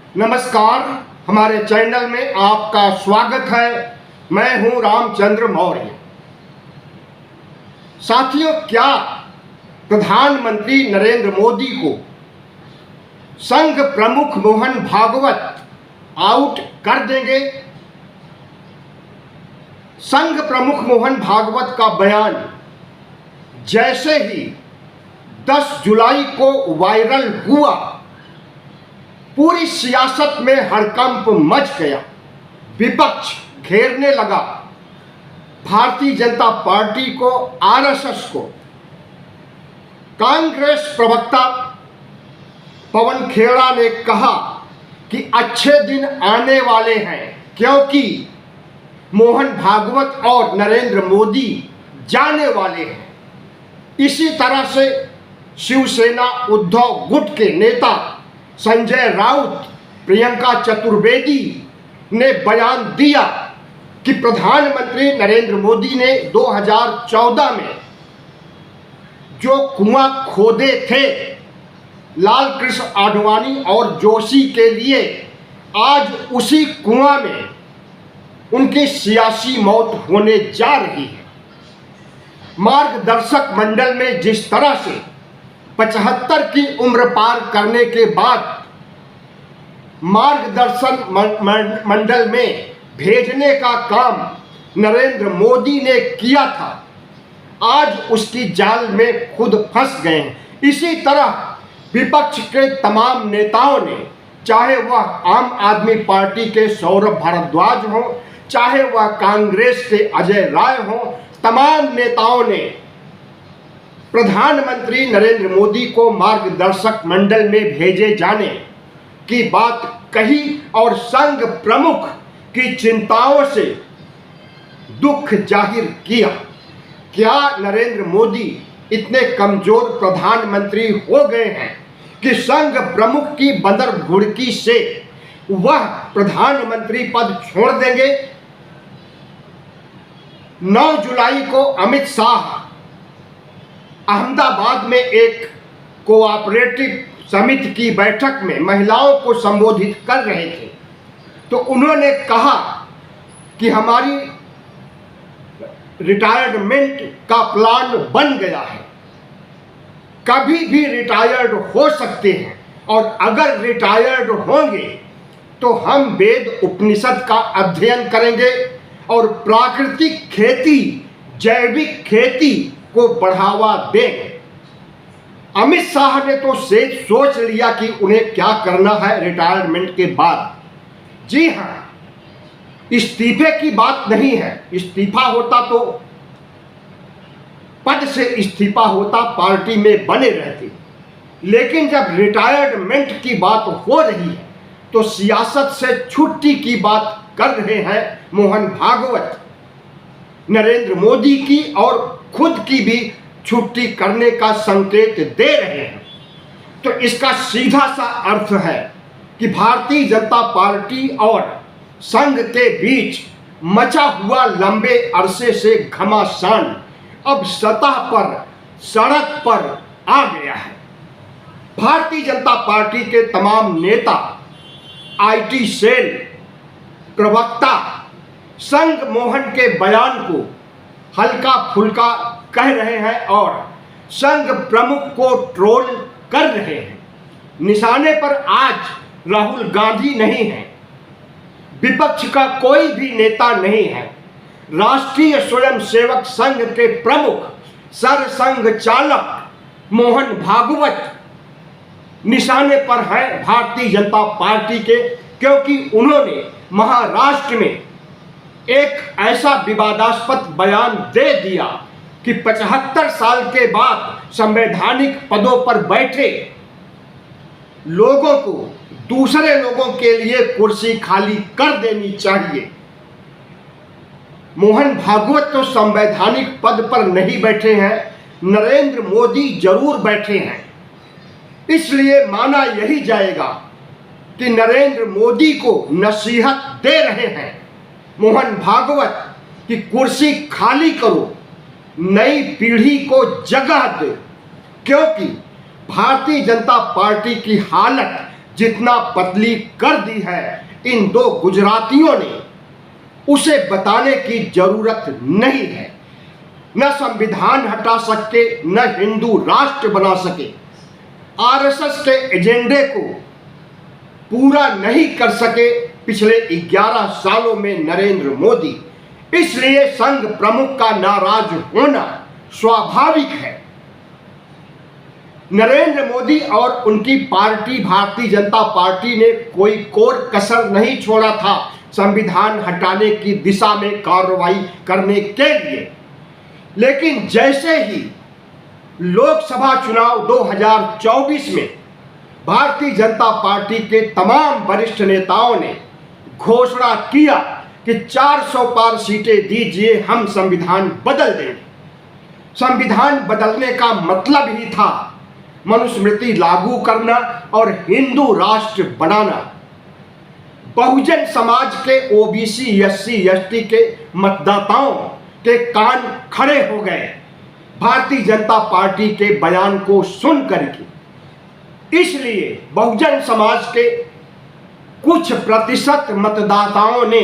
नमस्कार, हमारे चैनल में आपका स्वागत है। मैं हूं रामचंद्र मौर्य। साथियों, क्या प्रधानमंत्री नरेंद्र मोदी को संघ प्रमुख मोहन भागवत आउट कर देंगे? संघ प्रमुख मोहन भागवत का बयान जैसे ही 10 जुलाई को वायरल हुआ, पूरी सियासत में हड़कंप मच गया। विपक्ष घेरने लगा भारतीय जनता पार्टी को, आरएसएस को। कांग्रेस प्रवक्ता पवन खेड़ा ने कहा कि अच्छे दिन आने वाले हैं, क्योंकि मोहन भागवत और नरेंद्र मोदी जाने वाले हैं। इसी तरह से शिवसेना उद्धव गुट के नेता संजय राउत, प्रियंका चतुर्वेदी ने बयान दिया कि प्रधानमंत्री नरेंद्र मोदी ने 2014 में जो कुआं खोदे थे लाल कृष्ण आडवाणी और जोशी के लिए, आज उसी कुआं में उनकी सियासी मौत होने जा रही है। मार्गदर्शक मंडल में जिस तरह से 75 की उम्र पार करने के बाद मार्गदर्शन मंडल में भेजने का काम नरेंद्र मोदी ने किया था, आज उसकी जाल में खुद फंस गए हैं। इसी तरह विपक्ष के तमाम नेताओं ने, चाहे वह आम आदमी पार्टी के सौरभ भारद्वाज हों, चाहे वह कांग्रेस के अजय राय हों, तमाम नेताओं ने प्रधानमंत्री नरेंद्र मोदी को मार्गदर्शक मंडल में भेजे जाने की बात कही और संघ प्रमुख की चिंताओं से दुख जाहिर किया। क्या नरेंद्र मोदी इतने कमजोर प्रधानमंत्री हो गए हैं कि संघ प्रमुख की बंदर घुड़की से वह प्रधानमंत्री पद छोड़ देंगे? 9 जुलाई को अमित शाह अहमदाबाद में एक कोऑपरेटिव समिति की बैठक में महिलाओं को संबोधित कर रहे थे, तो उन्होंने कहा कि हमारी रिटायरमेंट का प्लान बन गया है, कभी भी रिटायर्ड हो सकते हैं, और अगर रिटायर्ड होंगे तो हम वेद उपनिषद का अध्ययन करेंगे और प्राकृतिक खेती, जैविक खेती को बढ़ावा देंगे। अमित शाह ने तो सोच लिया कि उन्हें क्या करना है रिटायरमेंट के बाद। जी हां, इस्तीफे की बात नहीं है। इस्तीफा होता तो पद से इस्तीफा होता, पार्टी में बने रहते, लेकिन जब रिटायरमेंट की बात हो रही है तो सियासत से छुट्टी की बात कर रहे हैं मोहन भागवत। नरेंद्र मोदी की और खुद की भी छुट्टी करने का संकेत दे रहे हैं। तो इसका सीधा सा अर्थ है कि भारतीय जनता पार्टी और संघ के बीच मचा हुआ लंबे अरसे से घमासान अब सतह पर, सड़क पर आ गया है। भारतीय जनता पार्टी के तमाम नेता, आईटी सेल प्रवक्ता संघ मोहन के बयान को हल्का फुल्का कह रहे हैं और संघ प्रमुख को ट्रोल कर रहे हैं। निशाने पर आज राहुल गांधी नहीं है, विपक्ष का कोई भी नेता नहीं है। राष्ट्रीय स्वयंसेवक संघ के प्रमुख, सरसंघ चालक मोहन भागवत निशाने पर है भारतीय जनता पार्टी के, क्योंकि उन्होंने महाराष्ट्र में एक ऐसा विवादास्पद बयान दे दिया कि 75 साल के बाद संवैधानिक पदों पर बैठे लोगों को दूसरे लोगों के लिए कुर्सी खाली कर देनी चाहिए। मोहन भागवत तो संवैधानिक पद पर नहीं बैठे हैं, नरेंद्र मोदी जरूर बैठे हैं। इसलिए माना यही जाएगा कि नरेंद्र मोदी को नसीहत दे रहे हैं मोहन भागवत कि कुर्सी खाली करो, नई पीढ़ी को जगह दे, क्योंकि भारतीय जनता पार्टी की हालत जितना पतली कर दी है इन दो गुजरातियों ने, उसे बताने की जरूरत नहीं है। न संविधान हटा सके, न हिंदू राष्ट्र बना सके, आरएसएस के एजेंडे को पूरा नहीं कर सके पिछले 11 सालों में नरेंद्र मोदी। इसलिए संघ प्रमुख का नाराज होना स्वाभाविक है। नरेंद्र मोदी और उनकी पार्टी भारतीय जनता पार्टी ने कोई कोर कसर नहीं छोड़ा था संविधान हटाने की दिशा में कार्रवाई करने के लिए। लेकिन जैसे ही लोकसभा चुनाव 2024 में भारतीय जनता पार्टी के तमाम वरिष्ठ नेताओं ने घोषणा किया कि 400 पार सीटें दीजिए, हम संविधान बदल देंगे। संविधान बदलने का मतलब ही था मनुस्मृति लागू करना और हिंदू राष्ट्र बनाना। बहुजन समाज के ओबीसी, एससी, एसटी के मतदाताओं के कान खड़े हो गए भारतीय जनता पार्टी के बयान को सुन करके। इसलिए बहुजन समाज के कुछ प्रतिशत मतदाताओं ने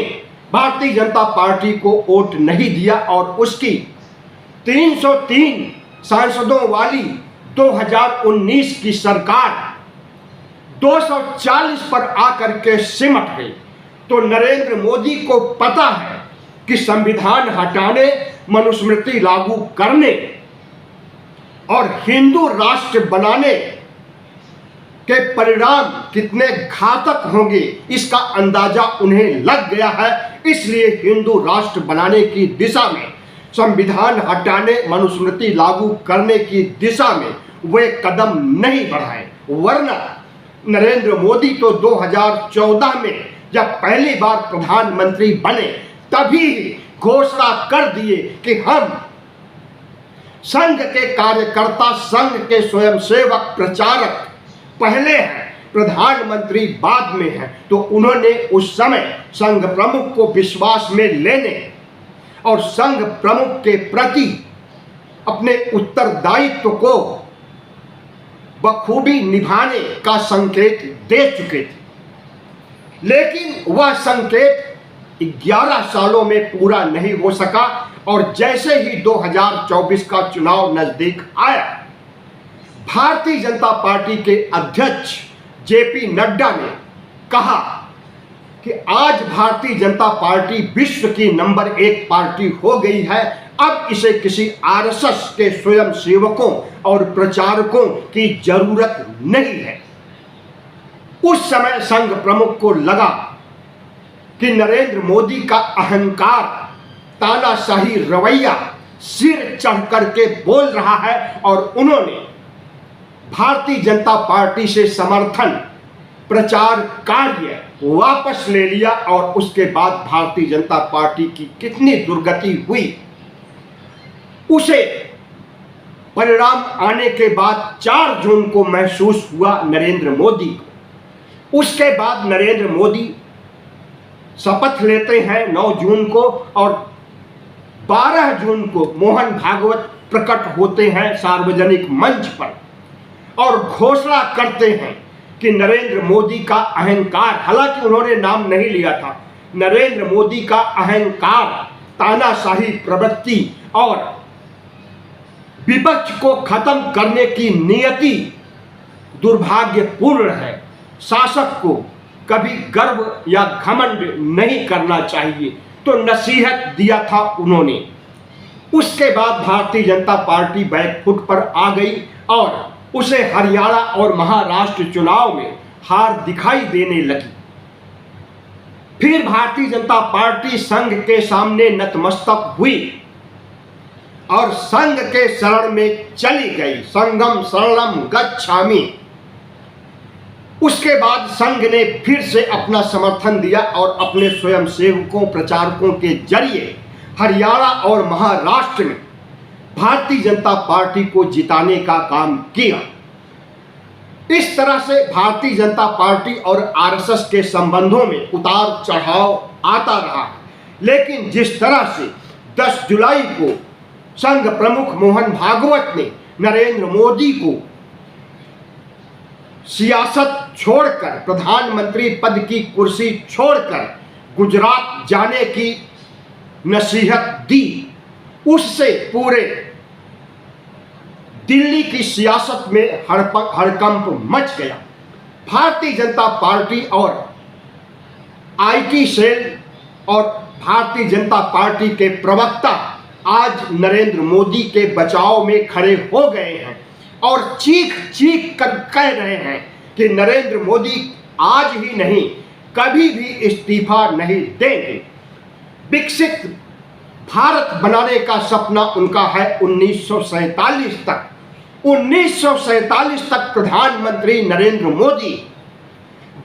भारतीय जनता पार्टी को वोट नहीं दिया और उसकी 303 सांसदों वाली 2019 की सरकार 240 पर आकर के सिमट गई। तो नरेंद्र मोदी को पता है कि संविधान हटाने, मनुस्मृति लागू करने और हिंदू राष्ट्र बनाने के परिणाम कितने घातक होंगे, इसका अंदाजा उन्हें लग गया है। इसलिए हिंदू राष्ट्र बनाने की दिशा में, संविधान हटाने, मनुस्मृति लागू करने की दिशा में वे कदम नहीं बढ़ाए। वरना नरेंद्र मोदी तो 2014 में जब पहली बार प्रधानमंत्री बने तभी घोषणा कर दिए कि हम संघ के कार्यकर्ता, संघ के स्वयंसेवक, प्रचारक पहले हैं, प्रधानमंत्री बाद में है। तो उन्होंने उस समय संघ प्रमुख को विश्वास में लेने और संघ प्रमुख के प्रति अपने उत्तरदायित्व को बखूबी निभाने का संकेत दे चुके थे। लेकिन वह संकेत 11 सालों में पूरा नहीं हो सका और जैसे ही 2024 का चुनाव नजदीक आया, भारतीय जनता पार्टी के अध्यक्ष जेपी नड्डा ने कहा कि आज भारतीय जनता पार्टी विश्व की नंबर 1 पार्टी हो गई है, अब इसे किसी आरएसएस के स्वयं सेवकों और प्रचारकों की जरूरत नहीं है। उस समय संघ प्रमुख को लगा कि नरेंद्र मोदी का अहंकार, तानाशाही रवैया सिर चढ़ करके बोल रहा है और उन्होंने भारतीय जनता पार्टी से समर्थन, प्रचार कार्य वापस ले लिया। और उसके बाद भारतीय जनता पार्टी की कितनी दुर्गति हुई उसे परिणाम आने के बाद 4 जून को महसूस हुआ नरेंद्र मोदी को। उसके बाद नरेंद्र मोदी शपथ लेते हैं 9 जून को और 12 जून को मोहन भागवत प्रकट होते हैं सार्वजनिक मंच पर और घोषणा करते हैं कि नरेंद्र मोदी का अहंकार, हालांकि उन्होंने नाम नहीं लिया था, नरेंद्र मोदी का अहंकार, तानाशाही प्रवृत्ति और विपक्ष को खत्म करने की नियति दुर्भाग्यपूर्ण है। शासक को कभी गर्व या घमंड नहीं करना चाहिए, तो नसीहत दिया था उन्होंने। उसके बाद भारतीय जनता पार्टी बैकफुट पर आ गई और उसे हरियाणा और महाराष्ट्र चुनाव में हार दिखाई देने लगी। फिर भारतीय जनता पार्टी संघ के सामने नतमस्तक हुई और संघ के शरण में चली गई। संघम शरणम गच्छामि। उसके बाद संघ ने फिर से अपना समर्थन दिया और अपने स्वयंसेवकों, प्रचारकों के जरिए हरियाणा और महाराष्ट्र में भारतीय जनता पार्टी को जिताने का काम किया। इस तरह से भारतीय जनता पार्टी और आरएसएस के संबंधों में उतार चढ़ाव आता रहा। लेकिन जिस तरह से 10 जुलाई को संघ प्रमुख मोहन भागवत ने नरेंद्र मोदी को सियासत छोड़कर, प्रधानमंत्री पद की कुर्सी छोड़कर गुजरात जाने की नसीहत दी, उससे पूरे दिल्ली की सियासत में हड़कंप मच गया। भारतीय जनता पार्टी और आईटी सेल और भारतीय जनता पार्टी के प्रवक्ता आज नरेंद्र मोदी के बचाव में खड़े हो गए हैं और चीख चीख कर कह रहे हैं कि नरेंद्र मोदी आज ही नहीं, कभी भी इस्तीफा नहीं देंगे। विकसित भारत बनाने का सपना उनका है 1947 तक। 1947 तक प्रधानमंत्री नरेंद्र मोदी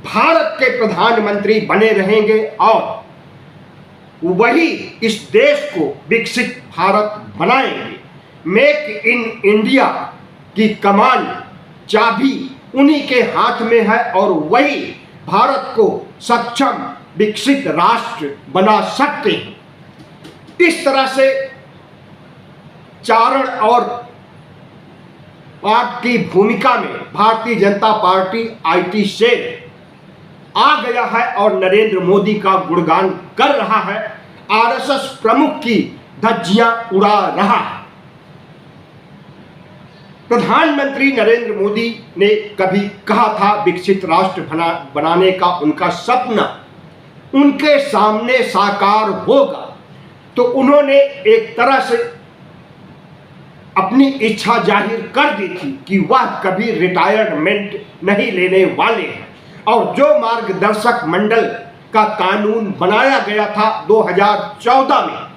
भारत के प्रधानमंत्री बने रहेंगे और वही इस देश को विकसित भारत बनाएंगे। मेक इन इंडिया की कमान, चाबी उन्हीं के हाथ में है और वही भारत को सक्षम विकसित राष्ट्र बना सकते हैं। इस तरह से चारण और पाठ की भूमिका में Bharatiya Janata party IT cell आ गया है और नरेंद्र मोदी का गुणगान कर रहा है, आरएसएस प्रमुख की धज्जियां उड़ा रहा है। प्रधानमंत्री नरेंद्र मोदी ने कभी कहा था विकसित राष्ट्र बनाने का उनका सपना उनके सामने साकार होगा, तो उन्होंने एक तरह से अपनी इच्छा जाहिर कर दी थी कि वह कभी रिटायरमेंट नहीं लेने वाले हैं। और जो मार्गदर्शक मंडल का कानून बनाया गया था 2014 में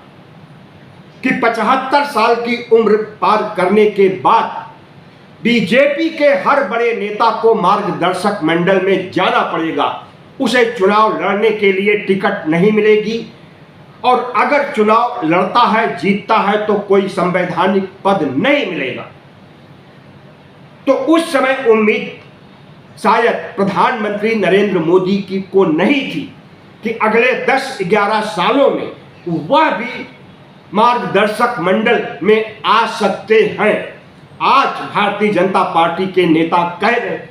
कि 75 साल की उम्र पार करने के बाद बीजेपी के हर बड़े नेता को मार्गदर्शक मंडल में जाना पड़ेगा, उसे चुनाव लड़ने के लिए टिकट नहीं मिलेगी और अगर चुनाव लड़ता है, जीतता है तो कोई संवैधानिक पद नहीं मिलेगा। तो उस समय उम्मीद शायद प्रधानमंत्री नरेंद्र मोदी की को नहीं थी कि अगले 10-11 सालों में वह भी मार्गदर्शक मंडल में आ सकते हैं। आज भारतीय जनता पार्टी के नेता कह रहे हैं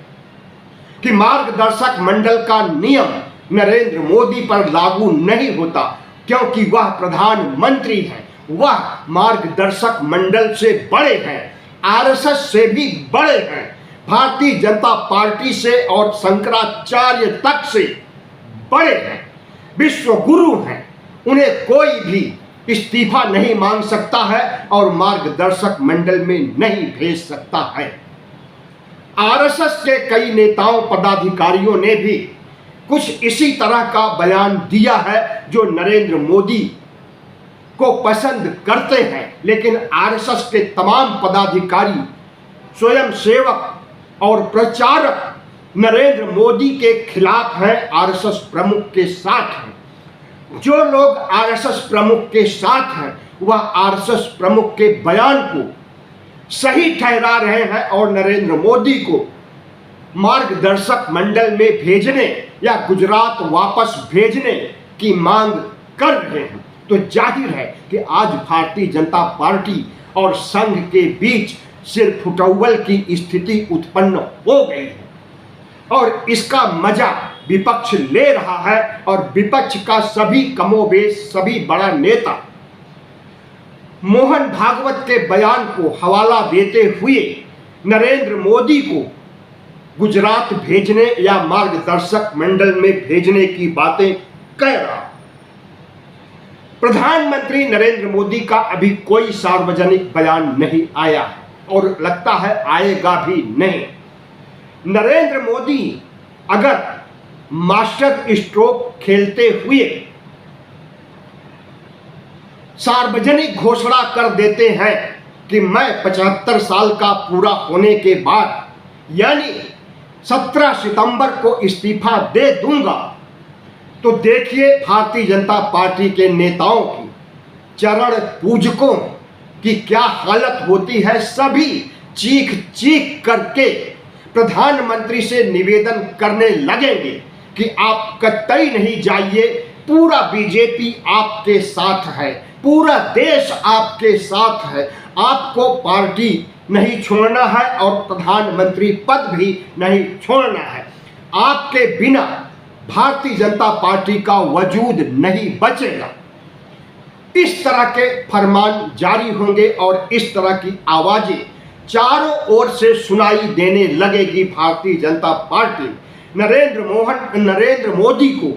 कि मार्गदर्शक मंडल का नियम नरेंद्र मोदी पर लागू नहीं होता क्योंकि वह प्रधानमंत्री हैं, वह मार्गदर्शक मंडल से बड़े हैं, आरएसएस से भी बड़े हैं, भारतीय जनता पार्टी से और शंकराचार्य तक से बड़े हैं, विश्व गुरु हैं। उन्हें कोई भी इस्तीफा नहीं मांग सकता है और मार्गदर्शक मंडल में नहीं भेज सकता है। आरएसएस के कई नेताओं पदाधिकारियों ने भी कुछ इसी तरह का बयान दिया है जो नरेंद्र मोदी को पसंद करते हैं, लेकिन आरएसएस के तमाम पदाधिकारी, स्वयंसेवक और प्रचारक नरेंद्र मोदी के खिलाफ हैं, आरएसएस प्रमुख के साथ हैं। जो लोग आरएसएस प्रमुख के साथ हैं वह आरएसएस प्रमुख के बयान को सही ठहरा रहे हैं और नरेंद्र मोदी को मार्गदर्शक मंडल में भेजने या गुजरात वापस भेजने की मांग कर रहे हैं। तो जाहिर है कि आज भारतीय जनता पार्टी और संघ के बीच सिर फुटौल की स्थिति उत्पन्न हो गई है और इसका मजा विपक्ष ले रहा है और विपक्ष का सभी कमोबेश सभी बड़ा नेता मोहन भागवत के बयान को हवाला देते हुए नरेंद्र मोदी को गुजरात भेजने या मार्गदर्शक मंडल में भेजने की बातें कह रहा। प्रधानमंत्री नरेंद्र मोदी का अभी कोई सार्वजनिक बयान नहीं आया है और लगता है आएगा भी नहीं। नरेंद्र मोदी अगर मास्टर स्ट्रोक खेलते हुए सार्वजनिक घोषणा कर देते हैं कि मैं 75 साल का पूरा होने के बाद यानी 17 सितंबर को इस्तीफा दे दूंगा, तो देखिए भारतीय जनता पार्टी के नेताओं की, चरण पूजकों की क्या हालत होती है। सभी चीख चीख करके प्रधानमंत्री से निवेदन करने लगेंगे कि आप कतई नहीं जाइए, पूरा बीजेपी आपके साथ है, पूरा देश आपके साथ है, आपको पार्टी नहीं छोड़ना है और प्रधानमंत्री पद भी नहीं छोड़ना है। आपके बिना भारतीय जनता पार्टी का वजूद नहीं बचेगा। इस तरह के फरमान जारी होंगे और इस तरह की आवाजें चारों ओर से सुनाई देने लगेगी। भारतीय जनता पार्टी नरेंद्र मोदी को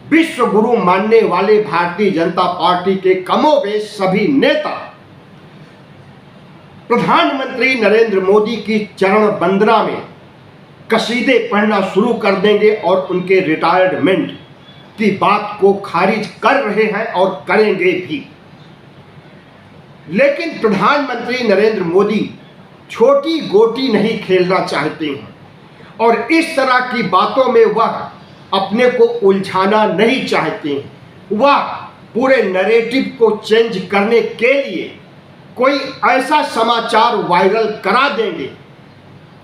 विश्व गुरु मानने वाले भारतीय जनता पार्टी के कमोबेश सभी नेता प्रधानमंत्री नरेंद्र मोदी की चरण वंदना में कसीदे पढ़ना शुरू कर देंगे और उनके रिटायरमेंट की बात को खारिज कर रहे हैं और करेंगे भी। लेकिन प्रधानमंत्री नरेंद्र मोदी छोटी गोटी नहीं खेलना चाहते हैं और इस तरह की बातों में वह अपने को उलझाना नहीं चाहते हैं। वह पूरे नैरेटिव को चेंज करने के लिए कोई ऐसा समाचार वायरल करा देंगे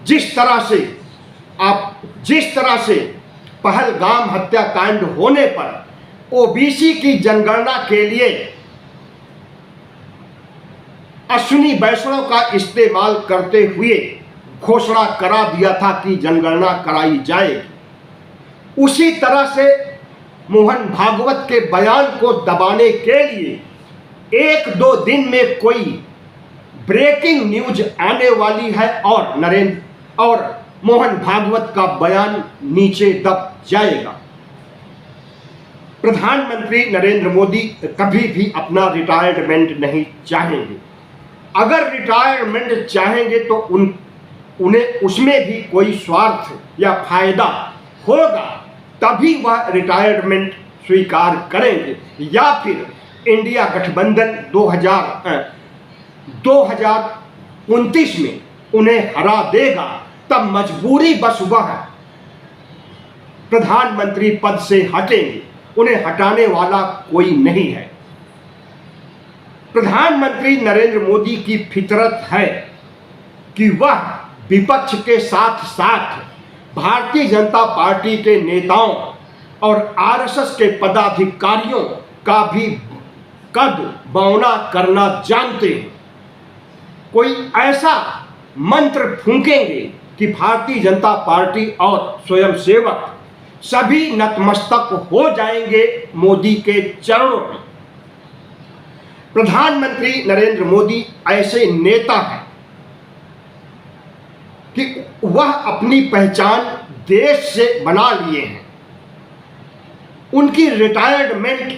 जिस तरह से पहलगाम हत्याकांड होने पर ओबीसी की जनगणना के लिए अश्विनी वैष्णव का इस्तेमाल करते हुए घोषणा करा दिया था कि जनगणना कराई जाए। उसी तरह से मोहन भागवत के बयान को दबाने के लिए 1-2 दिन में कोई ब्रेकिंग न्यूज आने वाली है और मोहन भागवत का बयान नीचे दब जाएगा। प्रधानमंत्री नरेंद्र मोदी कभी भी अपना रिटायरमेंट नहीं चाहेंगे। अगर रिटायरमेंट चाहेंगे तो उन्हें उसमें भी कोई स्वार्थ या फायदा होगा, तभी वह रिटायरमेंट स्वीकार करेंगे या फिर इंडिया गठबंधन 2029 में उन्हें हरा देगा, तब मजबूरी बस वह प्रधानमंत्री पद से हटेंगे। उन्हें हटाने वाला कोई नहीं है। प्रधानमंत्री नरेंद्र मोदी की फितरत है कि वह विपक्ष के साथ साथ भारतीय जनता पार्टी के नेताओं और आरएसएस के पदाधिकारियों का भी कद बौना करना जानते हैं। कोई ऐसा मंत्र फूंकेंगे कि भारतीय जनता पार्टी और स्वयंसेवक सभी नतमस्तक हो जाएंगे मोदी के चरणों में। प्रधानमंत्री नरेंद्र मोदी ऐसे नेता हैं कि वह अपनी पहचान देश से बना लिए हैं। उनकी रिटायरमेंट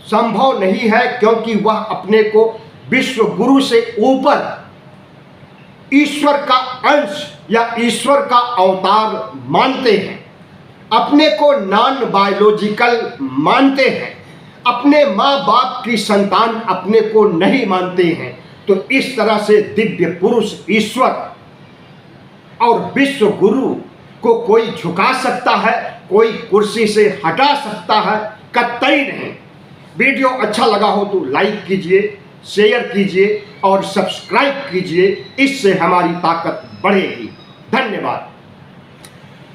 संभव नहीं है क्योंकि वह अपने को विश्व गुरु से ऊपर ईश्वर का अंश या ईश्वर का अवतार मानते हैं। अपने को नॉन बायोलॉजिकल मानते हैं। अपने माँ बाप की संतान अपने को नहीं मानते हैं। तो इस तरह से दिव्य पुरुष ईश्वर और विश्व गुरु को कोई झुका सकता है, कोई कुर्सी से हटा सकता है? कतई नहीं। वीडियो अच्छा लगा हो तो लाइक कीजिए, शेयर कीजिए और सब्सक्राइब कीजिए। इससे हमारी ताकत बढ़ेगी। धन्यवाद।